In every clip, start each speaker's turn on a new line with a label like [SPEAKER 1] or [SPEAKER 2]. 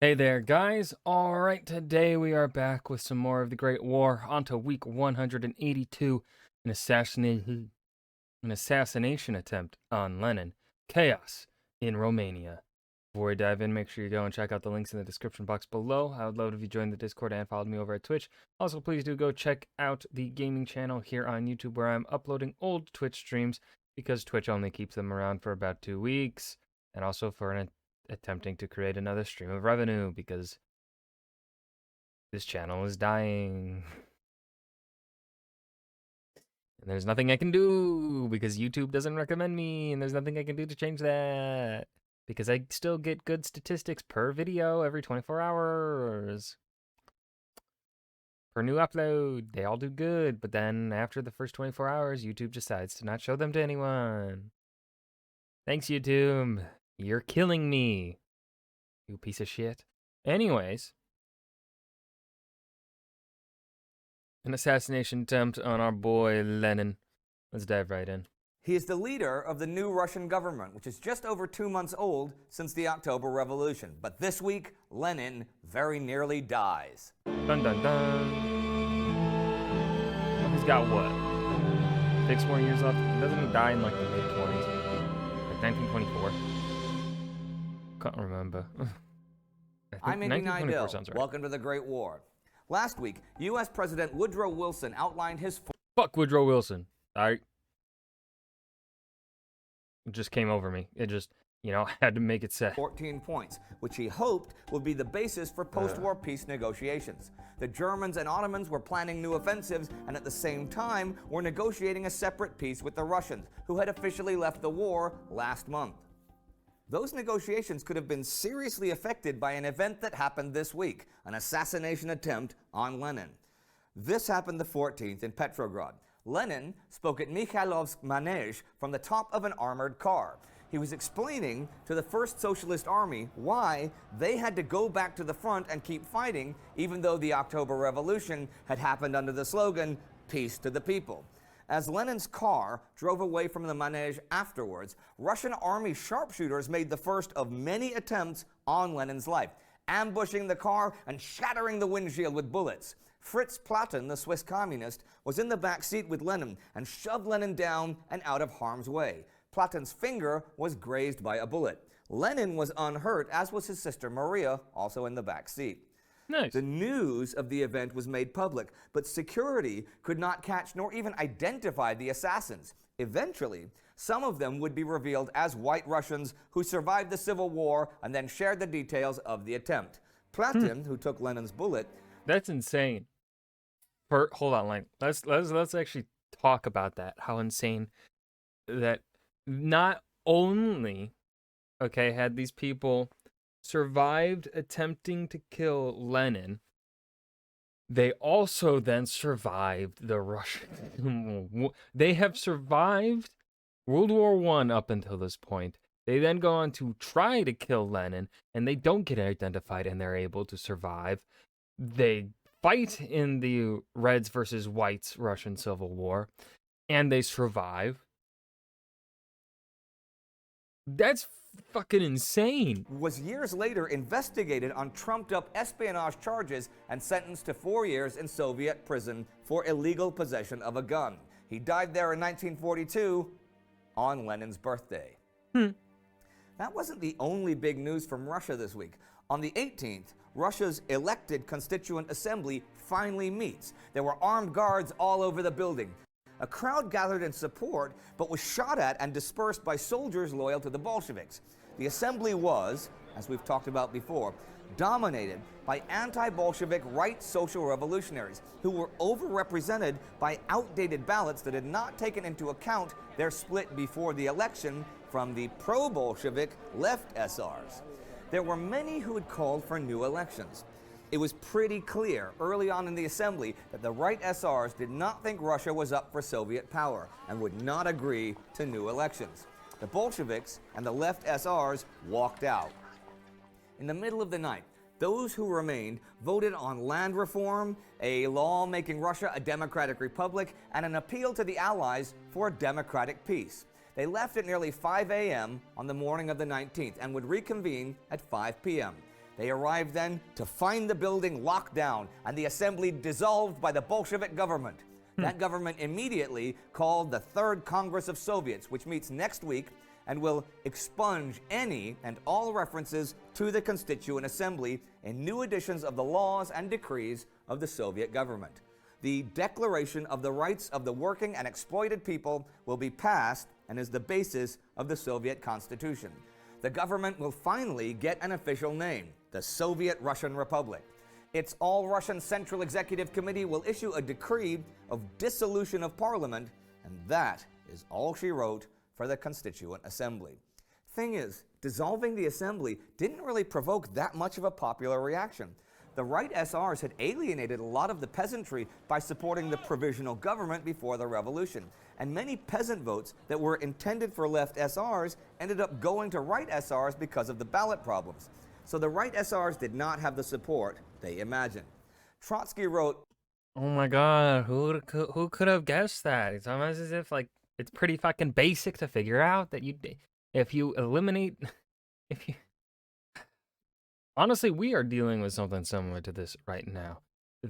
[SPEAKER 1] Hey there, guys. Alright, today we are back with some more of the Great War. On to week 182, an assassination attempt on Lenin. Chaos in Romania. Before we dive in, make sure you go and check out the links in the description box below. I would love it if you joined the Discord and followed me over at Twitch. Also, please do go check out the gaming channel here on YouTube where I'm uploading old Twitch streams because Twitch only keeps them around for about 2 weeks. And also for attempting to create another stream of revenue because this channel is dying. And there's nothing I can do because YouTube doesn't recommend me, and there's nothing I can do to change that because I still get good statistics per video every 24 hours. Per new upload, they all do good, but then after the first 24 hours, YouTube decides to not show them to anyone. Thanks, YouTube. You're killing me, you piece of shit. Anyways, an assassination attempt on our boy Lenin. Let's dive right in.
[SPEAKER 2] He is the leader of the new Russian government, which is just over 2 months old since the October Revolution. But this week, Lenin very nearly dies.
[SPEAKER 1] Dun dun dun. He's got what? 6 more years left? Doesn't he die in like the mid-20s? Like 1924? Can't remember.
[SPEAKER 2] I'm Indy
[SPEAKER 1] 1924 sounds right.
[SPEAKER 2] Welcome to the Great War. Last week, U.S. President Woodrow Wilson outlined his...
[SPEAKER 1] Fuck Woodrow Wilson. It just came over me. It just, had to make it set.
[SPEAKER 2] 14 points, which he hoped would be the basis for post-war peace negotiations. The Germans and Ottomans were planning new offensives and at the same time were negotiating a separate peace with the Russians, who had officially left the war last month. Those negotiations could have been seriously affected by an event that happened this week, an assassination attempt on Lenin. This happened the 14th in Petrograd. Lenin spoke at Mikhailov's manege from the top of an armored car. He was explaining to the First Socialist Army why they had to go back to the front and keep fighting, even though the October Revolution had happened under the slogan, "Peace to the people." As Lenin's car drove away from the manege afterwards, Russian army sharpshooters made the first of many attempts on Lenin's life, ambushing the car and shattering the windshield with bullets. Fritz Platen, the Swiss communist, was in the back seat with Lenin and shoved Lenin down and out of harm's way. Platen's finger was grazed by a bullet. Lenin was unhurt, as was his sister Maria, also in the back seat.
[SPEAKER 1] Nice.
[SPEAKER 2] The news of the event was made public, but security could not catch nor even identify the assassins. Eventually, some of them would be revealed as white Russians who survived the Civil War and then shared the details of the attempt. Platen, who took Lenin's bullet...
[SPEAKER 1] That's insane. Hold on, like, let's actually talk about that. How insane that not only, had these people survived attempting to kill Lenin, they also then survived the Russian. They have survived World War I up until this point. They then go on to try to kill Lenin, and they don't get identified, and they're able to survive. They fight in the Reds versus Whites Russian Civil War, and they survive. That's fucking insane.
[SPEAKER 2] Was years later investigated on trumped-up espionage charges and sentenced to 4 years in Soviet prison for illegal possession of a gun. He died there in 1942 on Lenin's birthday. That wasn't the only big news from Russia this week. On the 18th, Russia's elected Constituent Assembly finally meets. There were armed guards all over the building. A crowd gathered in support, but was shot at and dispersed by soldiers loyal to the Bolsheviks. The assembly was, as we've talked about before, dominated by anti-Bolshevik right social revolutionaries who were overrepresented by outdated ballots that had not taken into account their split before the election from the pro-Bolshevik left SRs. There were many who had called for new elections. It was pretty clear early on in the assembly that the right SRs did not think Russia was up for Soviet power and would not agree to new elections. The Bolsheviks and the left SRs walked out. In the middle of the night, those who remained voted on land reform, a law making Russia a democratic republic, and an appeal to the Allies for a democratic peace. They left at nearly 5 a.m. on the morning of the 19th and would reconvene at 5 p.m. They arrived then to find the building locked down and the assembly dissolved by the Bolshevik government. That government immediately called the Third Congress of Soviets, which meets next week and will expunge any and all references to the Constituent Assembly in new editions of the laws and decrees of the Soviet government. The Declaration of the Rights of the Working and Exploited People will be passed and is the basis of the Soviet Constitution. The government will finally get an official name, the Soviet Russian Republic. Its All-Russian Central Executive Committee will issue a decree of dissolution of parliament, and that is all she wrote for the Constituent Assembly. Thing is, dissolving the assembly didn't really provoke that much of a popular reaction. The right SRs had alienated a lot of the peasantry by supporting the provisional government before the revolution, and many peasant votes that were intended for left SRs ended up going to right SRs because of the ballot problems. So the right SRs did not have the support they imagined. Trotsky wrote,
[SPEAKER 1] Oh my god, who could have guessed that? It's almost as if, like, it's pretty fucking basic to figure out that if you eliminate, if you... Honestly, we are dealing with something similar to this right now.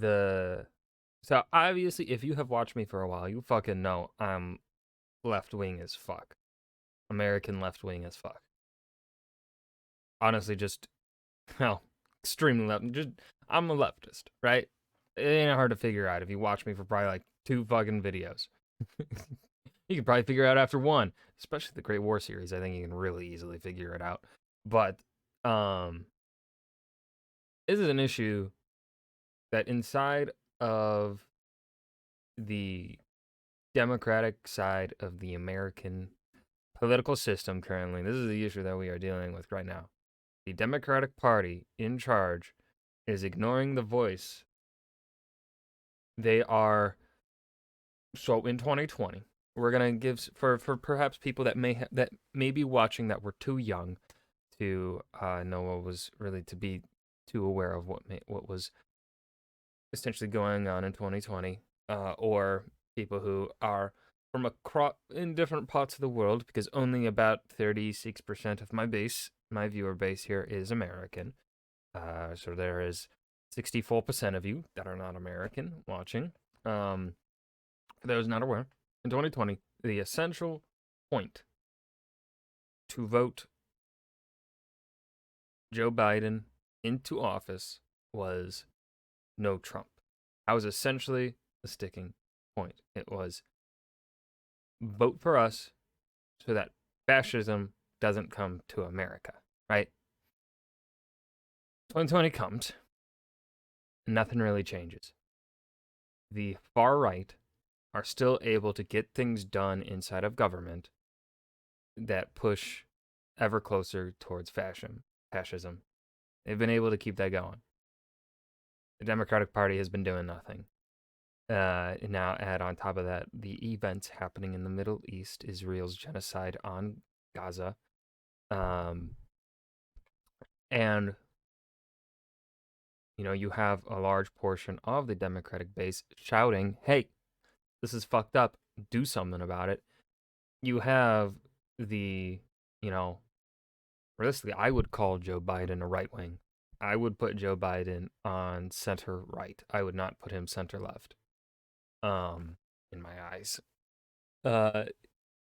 [SPEAKER 1] So obviously, if you have watched me for a while, you fucking know I'm left-wing as fuck. American left-wing as fuck. Honestly, just, well, extremely left. I'm a leftist, right? It ain't hard to figure out if you watch me for probably like 2 fucking videos. You can probably figure it out after 1, especially the Great War series. I think you can really easily figure it out. But this is an issue that inside of the Democratic side of the American political system currently, this is the issue that we are dealing with right now. The Democratic Party in charge is ignoring the voice. They are, so in 2020, we're gonna give for perhaps people that may be watching that were too young to know what was really, to be too aware of what was essentially going on in 2020, or people who are from in different parts of the world, because only about 36% of my viewer base here is American. So there is 64% of you that are not American watching. For those not aware, in 2020, the essential point to vote Joe Biden into office was no Trump. That was essentially the sticking point. It was vote for us so that fascism doesn't come to America, right? 2020 comes, and nothing really changes. The far right are still able to get things done inside of government that push ever closer towards fascism. They've been able to keep that going. The Democratic Party has been doing nothing. Now add on top of that the events happening in the Middle East, Israel's genocide on Gaza, and you have a large portion of the Democratic base shouting, hey, this is fucked up, do something about it. You have the, realistically, I would call Joe Biden a right wing. I would put Joe Biden on center right. I would not put him center left. In my eyes.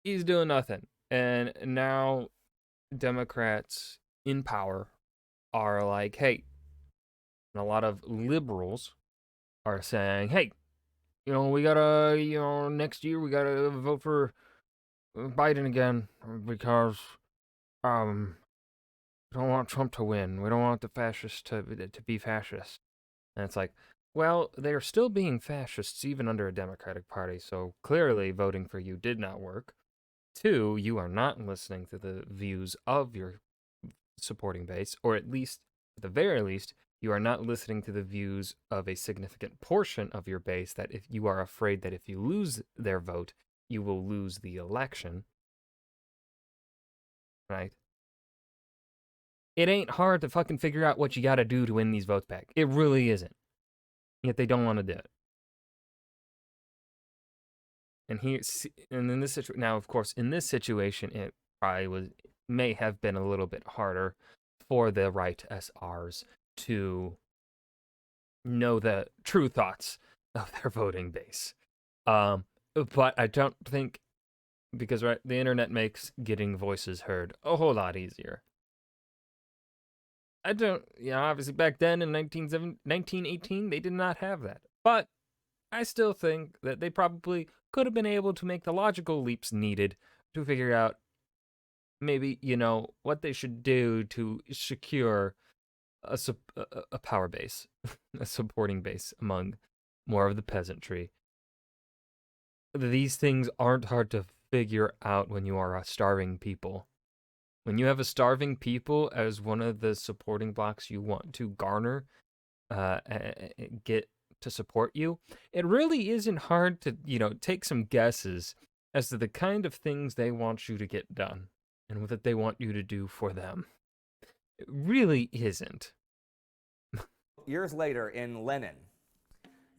[SPEAKER 1] He's doing nothing. And now Democrats in power are like, hey, and a lot of liberals are saying, hey, we gotta, next year we gotta vote for Biden again because we don't want Trump to win. We don't want the fascists to be fascist. And it's like, well, they are still being fascists even under a Democratic Party, so clearly voting for you did not work. 2, you are not listening to the views of your supporting base, or at least, at the very least, you are not listening to the views of a significant portion of your base that if you are afraid that if you lose their vote, you will lose the election. Right? It ain't hard to fucking figure out what you gotta do to win these votes back. It really isn't. Yet they don't want to do it. And in this situation, now of course, in this situation, it probably may have been a little bit harder for the right SRs to know the true thoughts of their voting base. But I don't think, because right, the internet makes getting voices heard a whole lot easier. I don't, obviously back then in 1918, they did not have that. But I still think that they probably could have been able to make the logical leaps needed to figure out maybe, what they should do to secure a power base, a supporting base among more of the peasantry. These things aren't hard to figure out when you are a starving people. When you have a starving people as one of the supporting blocks you want to garner, get to support you, it really isn't hard to, take some guesses as to the kind of things they want you to get done and what they want you to do for them. It really isn't.
[SPEAKER 2] Years later in Lenin,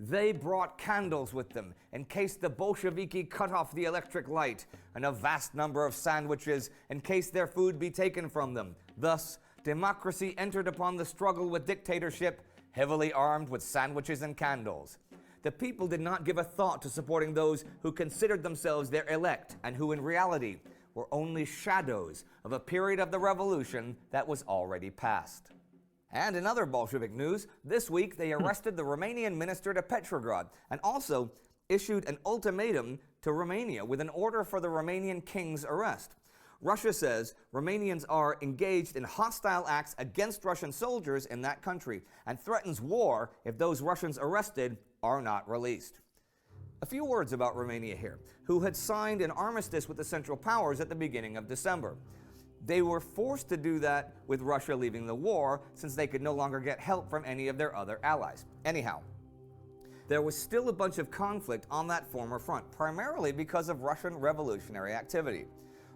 [SPEAKER 2] they brought candles with them in case the Bolsheviki cut off the electric light, and a vast number of sandwiches in case their food be taken from them. Thus, democracy entered upon the struggle with dictatorship, heavily armed with sandwiches and candles. The people did not give a thought to supporting those who considered themselves their elect and who in reality were only shadows of a period of the revolution that was already past. And in other Bolshevik news, this week they arrested the Romanian minister to Petrograd and also issued an ultimatum to Romania with an order for the Romanian king's arrest. Russia says Romanians are engaged in hostile acts against Russian soldiers in that country and threatens war if those Russians arrested are not released. A few words about Romania here, who had signed an armistice with the Central Powers at the beginning of December. They were forced to do that with Russia leaving the war since they could no longer get help from any of their other allies. Anyhow, there was still a bunch of conflict on that former front, primarily because of Russian revolutionary activity.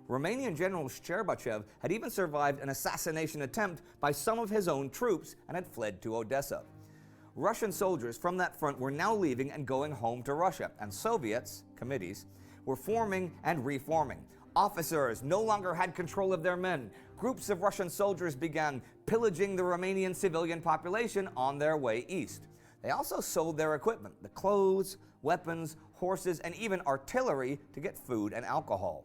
[SPEAKER 2] Romanian General Shcherbachev had even survived an assassination attempt by some of his own troops and had fled to Odessa. Russian soldiers from that front were now leaving and going home to Russia, and Soviets, committees, were forming and reforming. Officers no longer had control of their men. Groups of Russian soldiers began pillaging the Romanian civilian population on their way east. They also sold their equipment, the clothes, weapons, horses, and even artillery to get food and alcohol.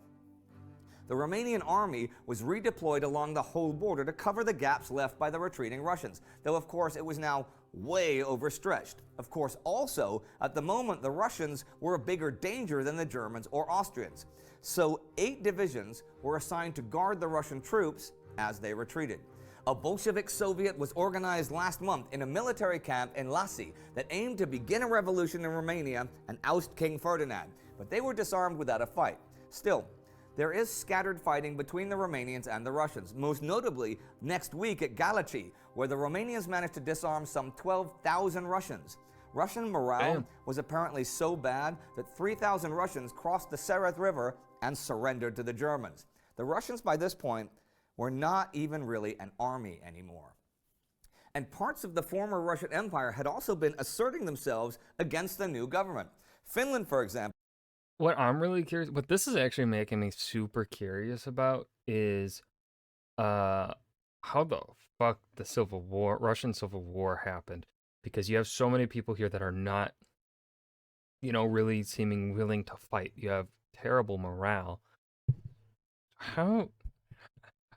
[SPEAKER 2] The Romanian army was redeployed along the whole border to cover the gaps left by the retreating Russians, though of course it was now way overstretched. Of course, also, at the moment, the Russians were a bigger danger than the Germans or Austrians. So 8 divisions were assigned to guard the Russian troops as they retreated. A Bolshevik Soviet was organized last month in a military camp in Lassi that aimed to begin a revolution in Romania and oust King Ferdinand, but they were disarmed without a fight. Still, there is scattered fighting between the Romanians and the Russians, most notably next week at Galați, where the Romanians managed to disarm some 12,000 Russians. Russian morale was apparently so bad that 3,000 Russians crossed the Sereth River and surrendered to the Germans. The Russians by this point were not even really an army anymore. And parts of the former Russian Empire had also been asserting themselves against the new government. Finland, for example.
[SPEAKER 1] What I'm really curious, what this is actually making me super curious about is how the fuck the Russian Civil War happened. Because you have so many people here that are not, really seeming willing to fight. You have terrible morale. How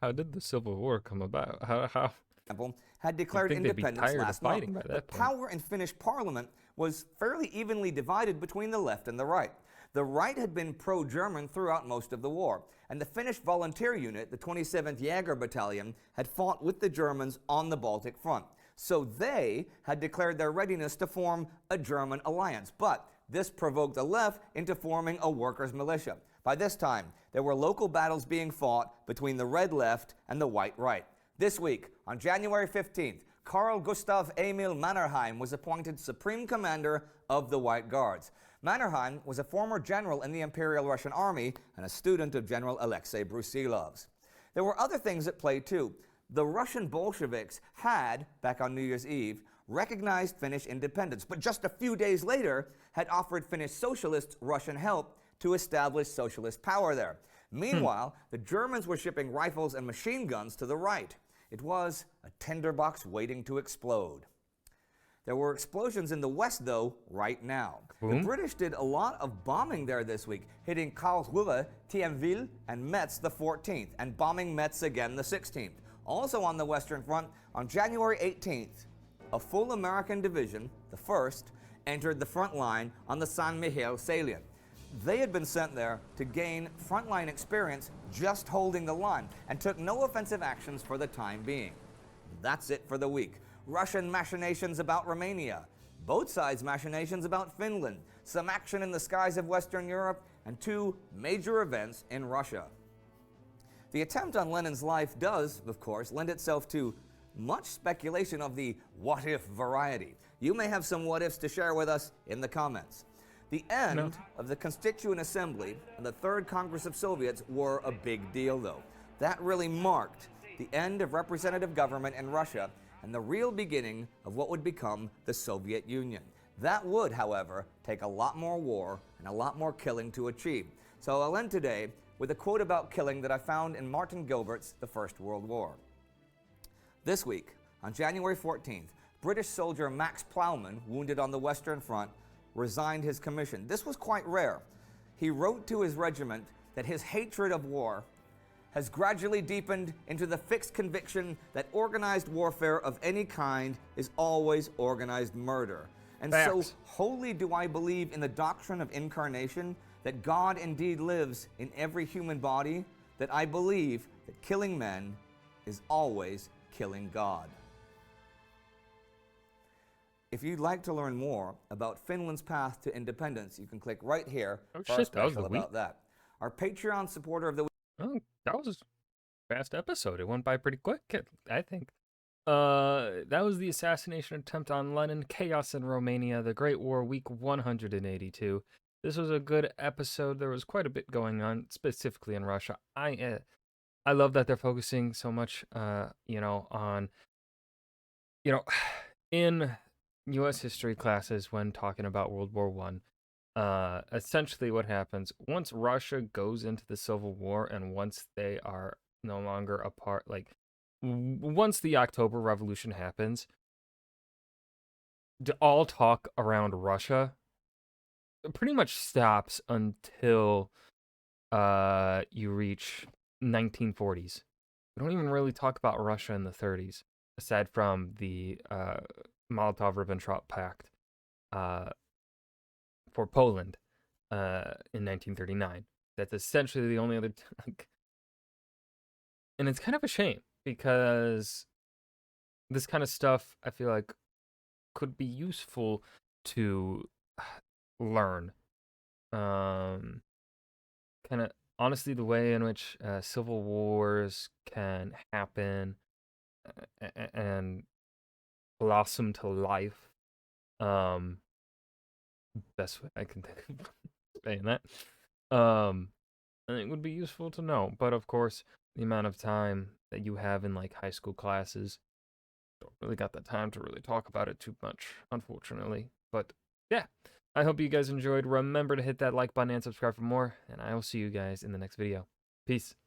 [SPEAKER 1] did the Civil War come about? How
[SPEAKER 2] had declared independence last month. The power in Finnish parliament was fairly evenly divided between the left and the right. The right had been pro-German throughout most of the war, and the Finnish volunteer unit, the 27th Jaeger Battalion, had fought with the Germans on the Baltic front. So they had declared their readiness to form a German alliance, but this provoked the left into forming a workers' militia. By this time, there were local battles being fought between the red left and the white right. This week, on January 15th, Carl Gustav Emil Mannerheim was appointed Supreme Commander of the White Guards. Mannerheim was a former general in the Imperial Russian Army and a student of General Alexei Brusilov's. There were other things at play too. The Russian Bolsheviks had, back on New Year's Eve, recognized Finnish independence, but just a few days later had offered Finnish socialists Russian help to establish socialist power there. Meanwhile, the Germans were shipping rifles and machine guns to the right. It was a tinderbox waiting to explode. There were explosions in the west, though, right now. The
[SPEAKER 1] Boom.
[SPEAKER 2] British did a lot of bombing there this week, hitting Karlsruhe, Thionville, and Metz the 14th, and bombing Metz again the 16th. Also on the Western Front, on January 18th, a full American division, the 1st, entered the front line on the San Miguel salient. They had been sent there to gain frontline experience just holding the line and took no offensive actions for the time being. That's it for the week. Russian machinations about Romania, both sides' machinations about Finland, some action in the skies of Western Europe, and 2 major events in Russia. The attempt on Lenin's life does, of course, lend itself to much speculation of the what-if variety. You may have some what-ifs to share with us in the comments. The end of the Constituent Assembly and the Third Congress of Soviets were a big deal, though. That really marked the end of representative government in Russia and the real beginning of what would become the Soviet Union. That would, however, take a lot more war and a lot more killing to achieve. So I'll end today with a quote about killing that I found in Martin Gilbert's The First World War. This week, on January 14th, British soldier Max Plowman, wounded on the Western Front, resigned his commission. This was quite rare. He wrote to his regiment that his hatred of war has gradually deepened into the fixed conviction that organized warfare of any kind is always organized murder. And so wholly do I believe in the doctrine of incarnation, that God indeed lives in every human body, that I believe that killing men is always killing God. If you'd like to learn more about Finland's path to independence, you can click right here for our special about that. Our Patreon supporter of the week.
[SPEAKER 1] Oh, that was a fast episode. It went by pretty quick, I think. That was the assassination attempt on Lenin, chaos in Romania, the Great War, week 182. This was a good episode. There was quite a bit going on, specifically in Russia. I love that they're focusing so much, on, in U.S. history classes when talking about World War I. Essentially what happens once Russia goes into the Civil War and once they are no longer a part, like once the October Revolution happens, all talk around Russia pretty much stops until you reach 1940s. We don't even really talk about Russia in the 30s, aside from the Molotov-Ribbentrop Pact for Poland in 1939. That's essentially the only other and it's kind of a shame because this kind of stuff I feel like could be useful to learn. Kind of honestly, the way in which civil wars can happen and blossom to life. Best way I can think of saying that. I think it would be useful to know. But of course, the amount of time that you have in like high school classes, don't really got the time to really talk about it too much, unfortunately. But yeah, I hope you guys enjoyed. Remember to hit that like button and subscribe for more, and I will see you guys in the next video. Peace.